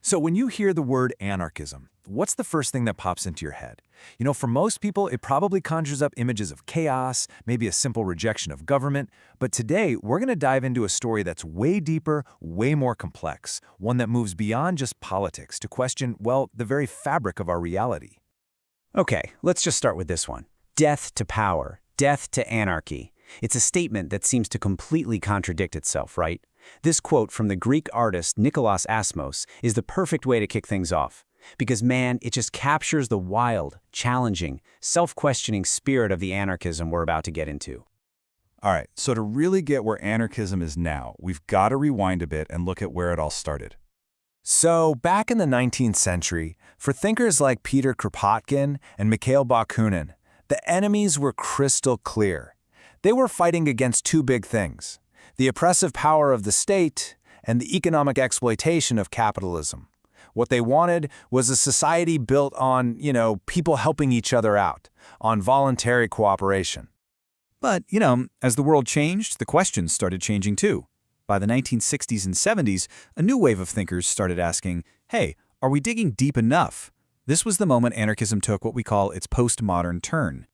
So when you hear the word anarchism, what's the first thing that pops into your head? For most people, it probably conjures up images of chaos, maybe a simple rejection of government. But today, we're going to dive into a story that's way deeper, way more complex, one that moves beyond just politics to question, well, the very fabric of our reality. Okay, let's just start with this one. Death to power, death to anarchy. It's a statement that seems to completely contradict itself, right? This quote from the Greek artist Asimos is the perfect way to kick things off. Because man, it just captures the wild, challenging, self-questioning spirit of the anarchism we're about to get into. All right, so to really get where anarchism is now, we've got to rewind a bit and look at where it all started. So, back in the 19th century, for thinkers like Peter Kropotkin and Mikhail Bakunin, the enemies were crystal clear. They were fighting against two big things: the oppressive power of the state and the economic exploitation of capitalism. What they wanted was a society built on, people helping each other out, on voluntary cooperation. But, as the world changed, the questions started changing too. By the 1960s and 70s, a new wave of thinkers started asking, hey, are we digging deep enough? This was the moment anarchism took what we call its postmodern turn.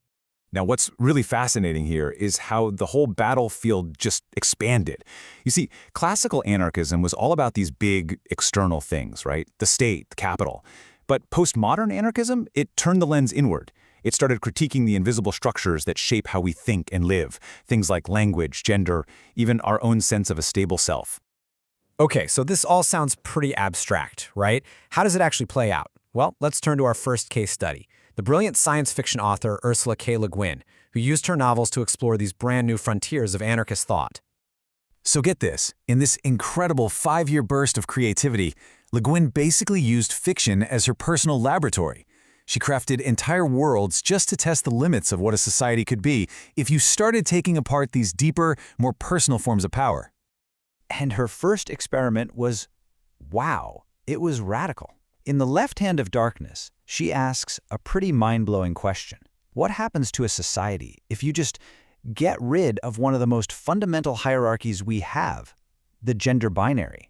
Now, what's really fascinating here is how the whole battlefield just expanded. You see, classical anarchism was all about these big external things, right? The state, the capital. But postmodern anarchism, it turned the lens inward. It started critiquing the invisible structures that shape how we think and live, things like language, gender, even our own sense of a stable self. Okay, so this all sounds pretty abstract, right? How does it actually play out? Well, let's turn to our first case study. The brilliant science fiction author Ursula K. Le Guin, who used her novels to explore these brand new frontiers of anarchist thought. So get this, in this incredible 5-year burst of creativity, Le Guin basically used fiction as her personal laboratory. She crafted entire worlds just to test the limits of what a society could be if you started taking apart these deeper, more personal forms of power. And her first experiment was, wow, it was radical. In The Left Hand of Darkness, she asks a pretty mind-blowing question. What happens to a society if you just get rid of one of the most fundamental hierarchies we have, the gender binary?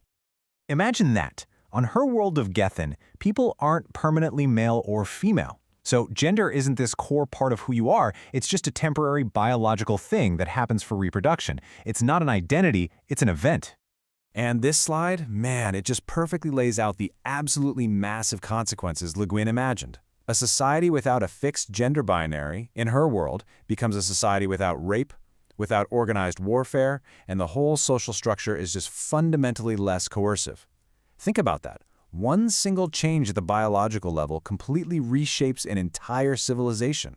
Imagine that. On her world of Gethin, people aren't permanently male or female. So gender isn't this core part of who you are, it's just a temporary biological thing that happens for reproduction. It's not an identity, it's an event. And this slide, man, it just perfectly lays out the absolutely massive consequences Le Guin imagined. A society without a fixed gender binary, in her world, becomes a society without rape, without organized warfare, and the whole social structure is just fundamentally less coercive. Think about that. One single change at the biological level completely reshapes an entire civilization.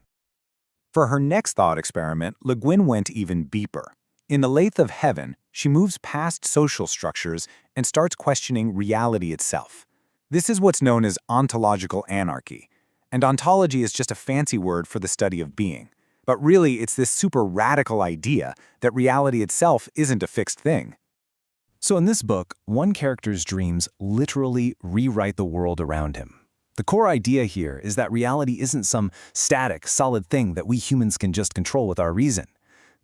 For her next thought experiment, Le Guin went even deeper. In The Lathe of Heaven, she moves past social structures and starts questioning reality itself. This is what's known as ontological anarchy. And ontology is just a fancy word for the study of being. But really, it's this super radical idea that reality itself isn't a fixed thing. So in this book, one character's dreams literally rewrite the world around him. The core idea here is that reality isn't some static, solid thing that we humans can just control with our reason.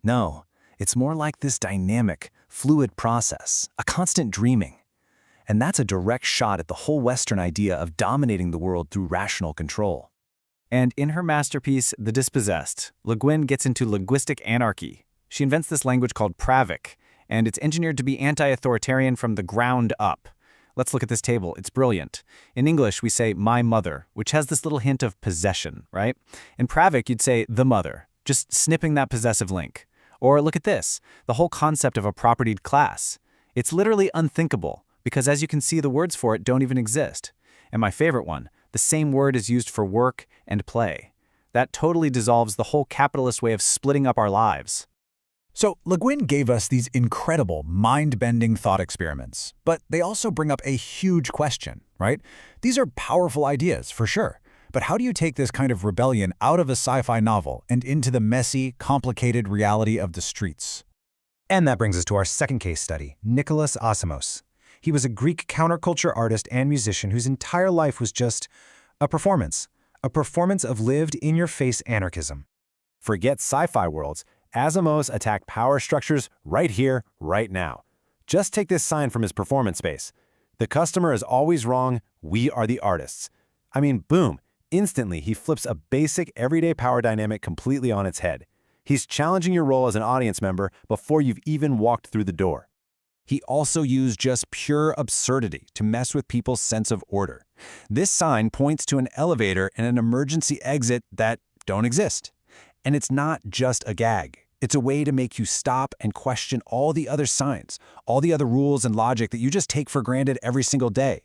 No. It's more like this dynamic, fluid process, a constant dreaming. And that's a direct shot at the whole Western idea of dominating the world through rational control. And in her masterpiece, The Dispossessed, Le Guin gets into linguistic anarchy. She invents this language called Pravic, and it's engineered to be anti-authoritarian from the ground up. Let's look at this table. It's brilliant. In English, we say my mother, which has this little hint of possession, right? In Pravic, you'd say the mother, just snipping that possessive link. Or look at this, the whole concept of a propertied class. It's literally unthinkable, because as you can see, the words for it don't even exist. And my favorite one, the same word is used for work and play. That totally dissolves the whole capitalist way of splitting up our lives. So Le Guin gave us these incredible, mind-bending thought experiments, but they also bring up a huge question, right? These are powerful ideas, for sure. But how do you take this kind of rebellion out of a sci-fi novel and into the messy, complicated reality of the streets? And that brings us to our second case study, Nicholas Asimos. He was a Greek counterculture artist and musician whose entire life was just a performance of lived in-your-face anarchism. Forget sci-fi worlds. Asimos attacked power structures right here, right now. Just take this sign from his performance space. The customer is always wrong, we are the artists. I mean, boom, instantly he flips a basic everyday power dynamic completely on its head. He's challenging your role as an audience member before you've even walked through the door. He also used just pure absurdity to mess with people's sense of order. This sign points to an elevator and an emergency exit that don't exist. And it's not just a gag. It's a way to make you stop and question all the other signs, all the other rules and logic that you just take for granted every single day.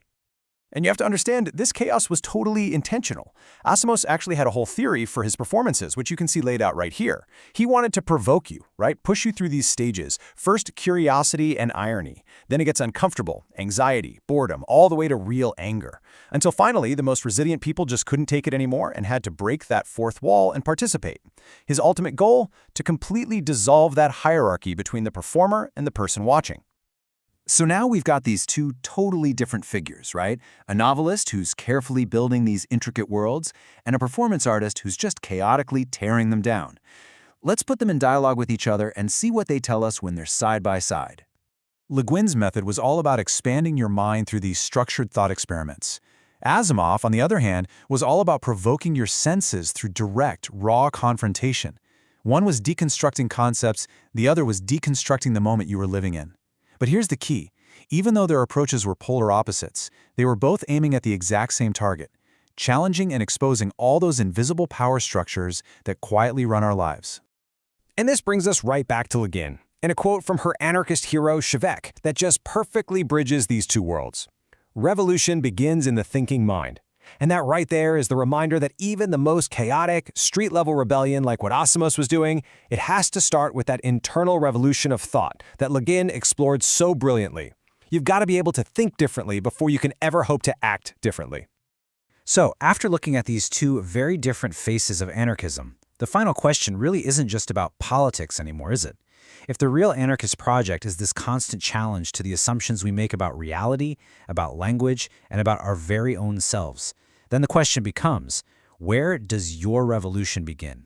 And you have to understand, this chaos was totally intentional. Asimos actually had a whole theory for his performances, which you can see laid out right here. He wanted to provoke you, right? Push you through these stages. First, curiosity and irony. Then it gets uncomfortable, anxiety, boredom, all the way to real anger. Until finally, the most resilient people just couldn't take it anymore and had to break that fourth wall and participate. His ultimate goal? To completely dissolve that hierarchy between the performer and the person watching. So now we've got these two totally different figures, right? A novelist who's carefully building these intricate worlds, and a performance artist who's just chaotically tearing them down. Let's put them in dialogue with each other and see what they tell us when they're side by side. Le Guin's method was all about expanding your mind through these structured thought experiments. Asimov, on the other hand, was all about provoking your senses through direct, raw confrontation. One was deconstructing concepts, the other was deconstructing the moment you were living in. But here's the key. Even though their approaches were polar opposites, they were both aiming at the exact same target, challenging and exposing all those invisible power structures that quietly run our lives. And this brings us right back to Le Guin, and a quote from her anarchist hero Chevek that just perfectly bridges these two worlds. Revolution begins in the thinking mind. And that right there is the reminder that even the most chaotic, street-level rebellion like what Asimos was doing, it has to start with that internal revolution of thought that Le Guin explored so brilliantly. You've got to be able to think differently before you can ever hope to act differently. So, after looking at these two very different faces of anarchism, the final question really isn't just about politics anymore, is it? If the real anarchist project is this constant challenge to the assumptions we make about reality, about language, and about our very own selves, then the question becomes, where does your revolution begin?